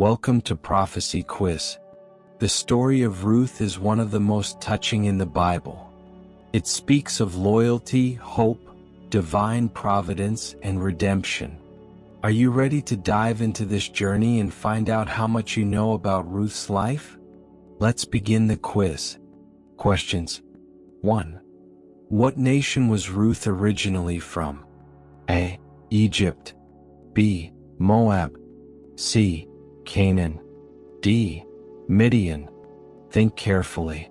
Welcome to Prophecy Quiz. The story of Ruth is one of the most touching in the Bible. It speaks of loyalty, hope, divine providence, and redemption. Are you ready to dive into this journey and find out how much you know about Ruth's life? Let's begin the quiz. Questions. 1. What nation was Ruth originally from? A. Egypt. B. Moab. C. Canaan. D. Midian. Think carefully.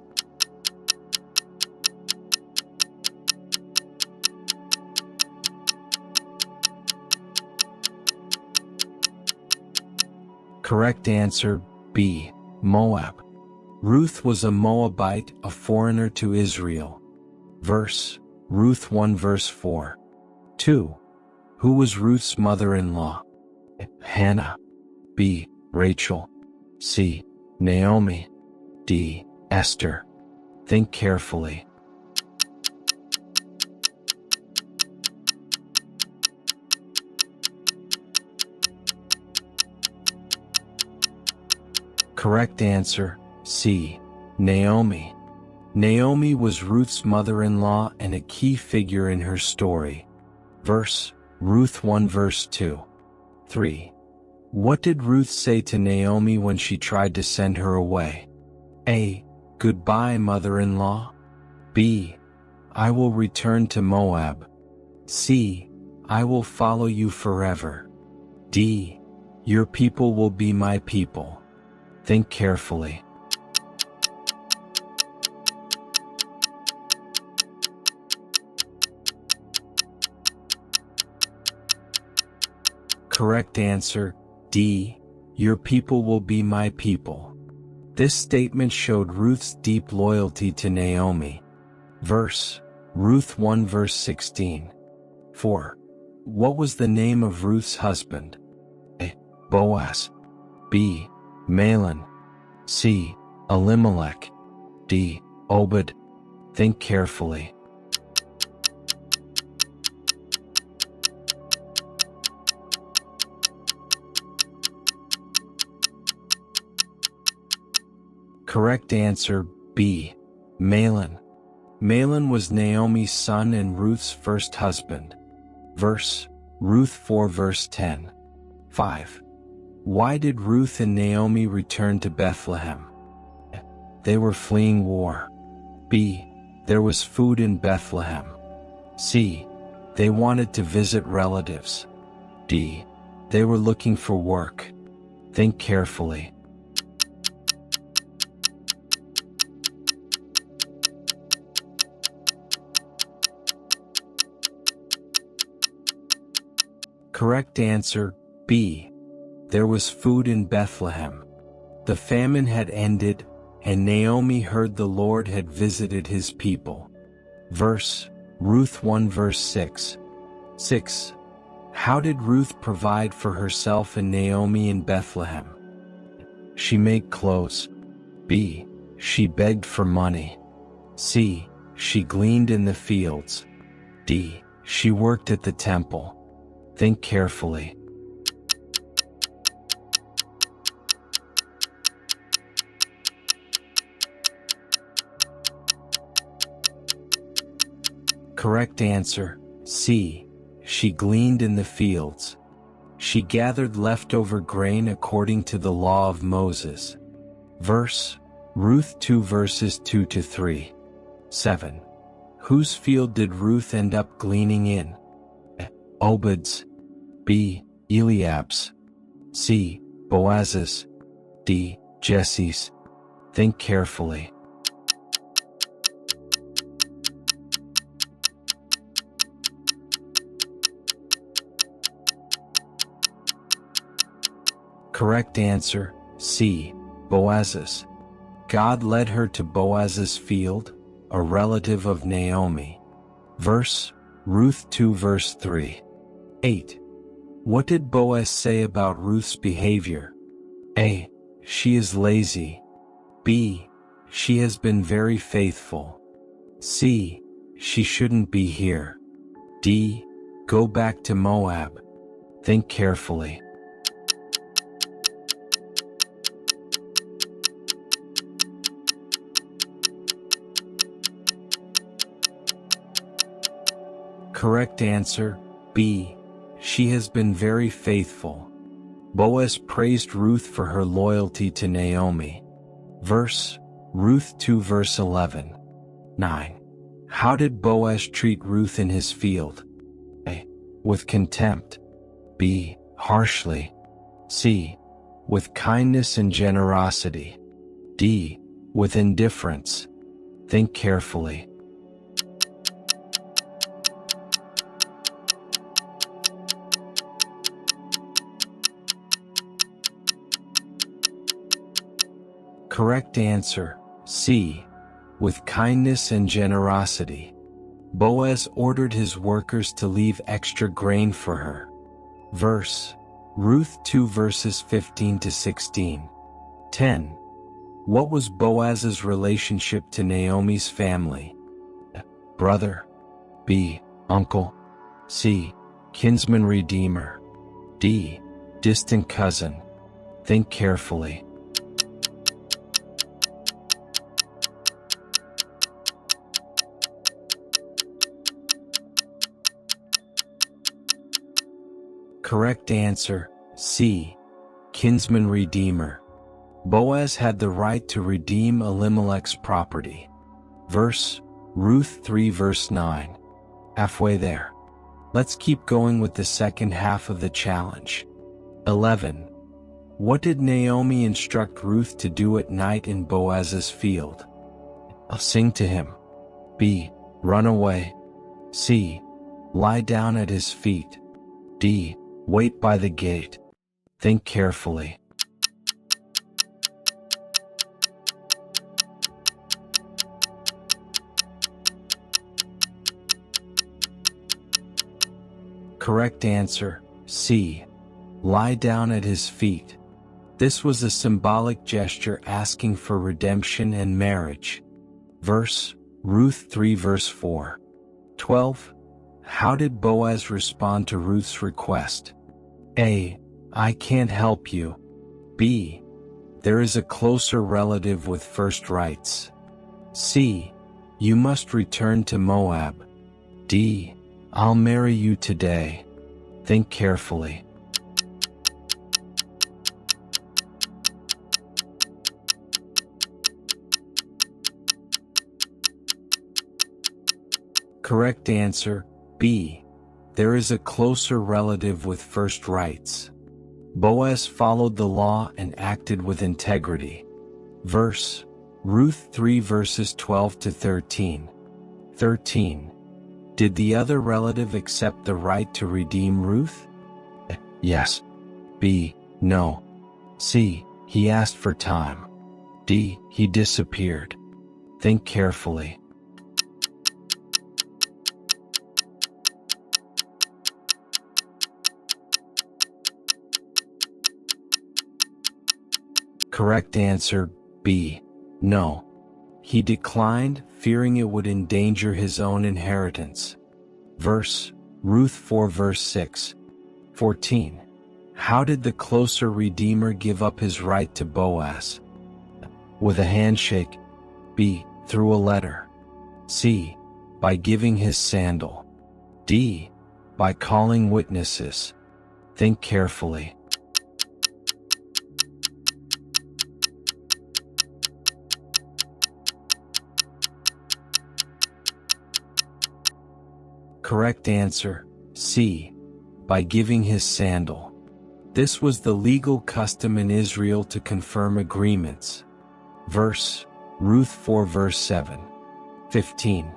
Correct answer, B. Moab. Ruth was a Moabite, a foreigner to Israel. Verse, Ruth 1 verse 4. 2. Who was Ruth's mother-in-law? Hannah. B. Rachel. C. Naomi. D. Esther. Think carefully. Correct answer, C. Naomi. Naomi was Ruth's mother-in-law and a key figure in her story. Verse, Ruth 1 verse 2. 3. What did Ruth say to Naomi when she tried to send her away? A. Goodbye, mother-in-law. B. I will return to Moab. C. I will follow you forever. D. Your people will be my people. Think carefully. Correct answer, D. Your people will be my people. This statement showed Ruth's deep loyalty to Naomi. Verse, Ruth 1 verse 16. 4. What was the name of Ruth's husband? A. Boaz. B. Mahlon. C. Elimelech. D. Obed. Think carefully. Correct answer, B. Mahlon. Mahlon was Naomi's son and Ruth's first husband. Verse, Ruth 4 verse 10. 5. Why did Ruth and Naomi return to Bethlehem? They were fleeing war. B. There was food in Bethlehem. C. They wanted to visit relatives. D. They were looking for work. Think carefully. Correct answer, B. There was food in Bethlehem. The famine had ended, and Naomi heard the Lord had visited his people. Verse, Ruth 1 verse 6. 6. How did Ruth provide for herself and Naomi in Bethlehem? She made clothes. B. She begged for money. C. She gleaned in the fields. D. She worked at the temple. Think carefully. Correct answer, C. She gleaned in the fields. She gathered leftover grain according to the law of Moses. Verse, Ruth 2 verses 2 to 3. 7. Whose field did Ruth end up gleaning in? Obed's. B. Eliab's. C. Boaz's. D. Jesse's. Think carefully. Correct answer, C. Boaz's. God led her to Boaz's field, a relative of Naomi. Verse, Ruth 2 verse 3. 8. What did Boaz say about Ruth's behavior? A. She is lazy. B. She has been very faithful. C. She shouldn't be here. D. Go back to Moab. Think carefully. Correct answer, B. She has been very faithful. Boaz praised Ruth for her loyalty to Naomi. Verse, Ruth 2 verse 11. 9. How did Boaz treat Ruth in his field? A. With contempt. B. Harshly. C. With kindness and generosity. D. With indifference. Think carefully. Correct answer, C. With kindness and generosity. Boaz ordered his workers to leave extra grain for her. Verse, Ruth 2 verses 15 to 16. 10. What was Boaz's relationship to Naomi's family? Brother. B. Uncle. C. Kinsman redeemer. D. Distant cousin. Think carefully. Correct answer, C. Kinsman redeemer. Boaz had the right to redeem Elimelech's property. Verse, Ruth 3 verse 9. Halfway there. Let's keep going with the second half of the challenge. 11. What did Naomi instruct Ruth to do at night in Boaz's field? Sing to him. B. Run away. C. Lie down at his feet. D. Wait by the gate. Think carefully. Correct answer, C. Lie down at his feet. This was a symbolic gesture asking for redemption and marriage. Verse, Ruth 3 verse 4. 12. How did Boaz respond to Ruth's request? A. I can't help you. B. There is a closer relative with first rights. C. You must return to Moab. D. I'll marry you today. Think carefully. Correct answer, B. There is a closer relative with first rights. Boaz followed the law and acted with integrity. Verse, Ruth 3 verses 12 to 13. 13. Did the other relative accept the right to redeem Ruth? Yes. B. No. C. He asked for time. D. He disappeared. Think carefully. Correct answer, B. No. He declined, fearing it would endanger his own inheritance. Verse, Ruth 4 verse 6. 14. How did the closer redeemer give up his right to Boaz? With a handshake. B. Through a letter. C. By giving his sandal. D. By calling witnesses. Think carefully. Correct answer, C. By giving his sandal. This was the legal custom in Israel to confirm agreements. Verse, Ruth 4 verse 7. 15.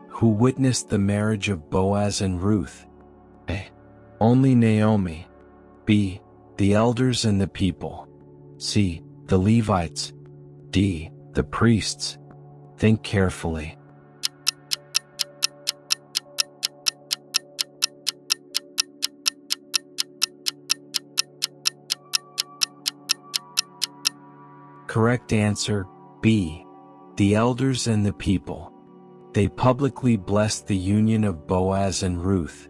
Who witnessed the marriage of Boaz and Ruth? A. Only Naomi. B. The elders and the people. C. The Levites. D. The priests. Think carefully. Correct answer, B. The elders and the people. They publicly blessed the union of Boaz and Ruth.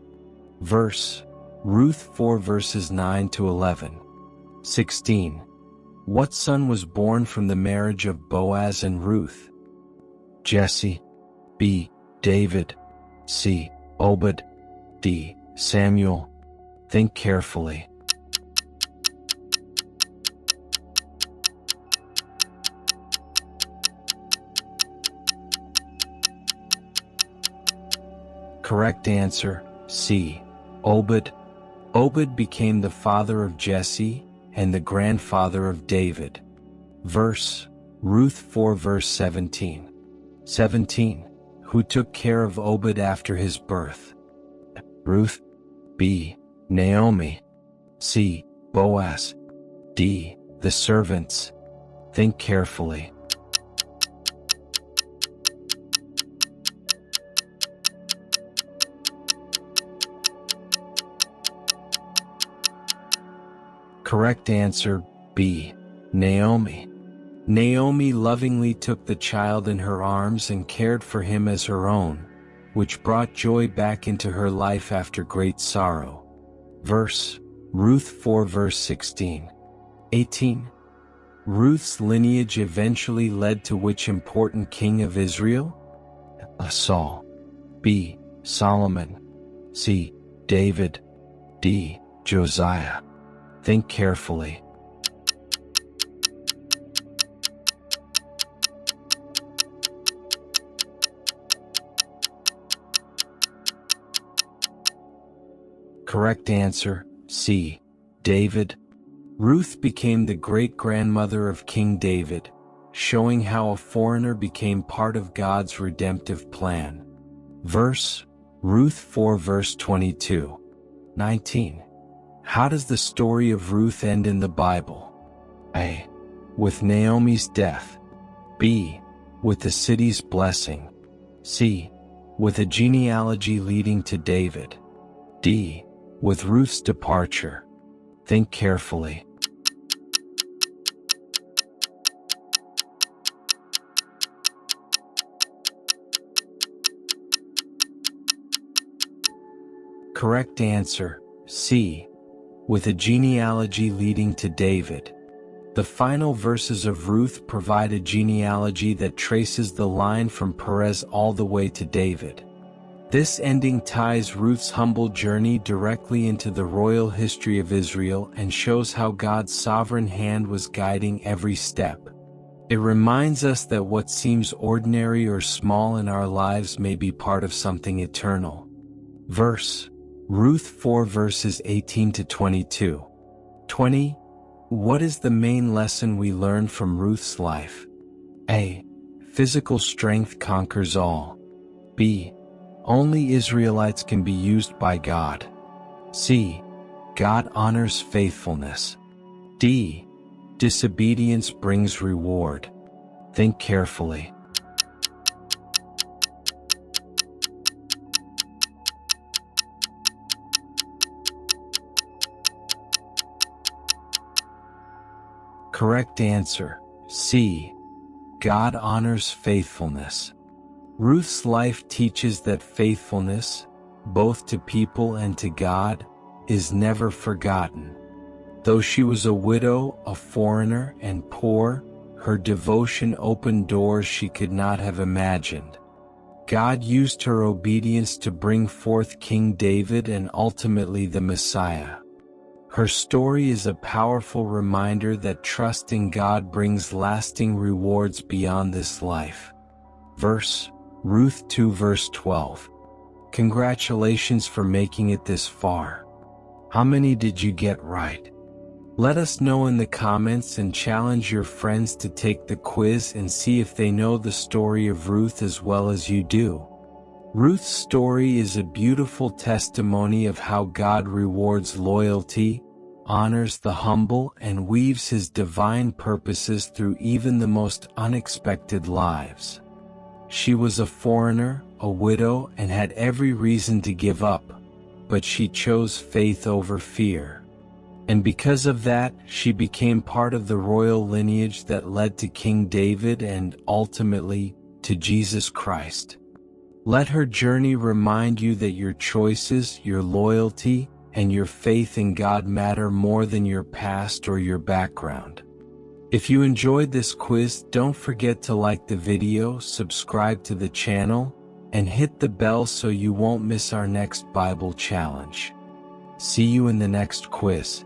Verse, Ruth 4 verses 9 to 11. 16. What son was born from the marriage of Boaz and Ruth? Jesse. B. David. C. Obed. D. Samuel? Think carefully. Correct answer, C. Obed. Obed became the father of Jesse and the grandfather of David. Verse, Ruth 4 verse 17. 17. Who took care of Obed after his birth? Ruth. B. Naomi. C. Boaz. D. The servants. Think carefully. Correct answer, B. Naomi. Naomi lovingly took the child in her arms and cared for him as her own, which brought joy back into her life after great sorrow. Verse, Ruth 4 verse 16. 18. Ruth's lineage eventually led to which important king of Israel? Saul. B. Solomon. C. David. D. Josiah. Think carefully. Correct answer, C. David. Ruth became the great-grandmother of King David, showing how a foreigner became part of God's redemptive plan. Verse, Ruth 4 verse 22. 19. How does the story of Ruth end in the Bible? A. With Naomi's death. B. With the city's blessing. C. With a genealogy leading to David. D. With Ruth's departure. Think carefully. Correct answer, C. With a genealogy leading to David. The final verses of Ruth provide a genealogy that traces the line from Perez all the way to David. This ending ties Ruth's humble journey directly into the royal history of Israel and shows how God's sovereign hand was guiding every step. It reminds us that what seems ordinary or small in our lives may be part of something eternal. Verse, Ruth 4 verses 18 to 22. 20. What is the main lesson we learn from Ruth's life? A. Physical strength conquers all. B. Only Israelites can be used by God. C. God honors faithfulness. D. Disobedience brings reward. Think carefully. Correct answer, C. God honors faithfulness. Ruth's life teaches that faithfulness, both to people and to God, is never forgotten. Though she was a widow, a foreigner, and poor, her devotion opened doors she could not have imagined. God used her obedience to bring forth King David and ultimately the Messiah. Her story is a powerful reminder that trust in God brings lasting rewards beyond this life. Verse, Ruth 2 verse 12. Congratulations for making it this far. How many did you get right? Let us know in the comments and challenge your friends to take the quiz and see if they know the story of Ruth as well as you do. Ruth's story is a beautiful testimony of how God rewards loyalty, honors the humble, and weaves His divine purposes through even the most unexpected lives. She was a foreigner, a widow, and had every reason to give up, but she chose faith over fear. And because of that, she became part of the royal lineage that led to King David and, ultimately, to Jesus Christ. Let her journey remind you that your choices, your loyalty, and your faith in God matter more than your past or your background. If you enjoyed this quiz, don't forget to like the video, subscribe to the channel, and hit the bell so you won't miss our next Bible challenge. See you in the next quiz.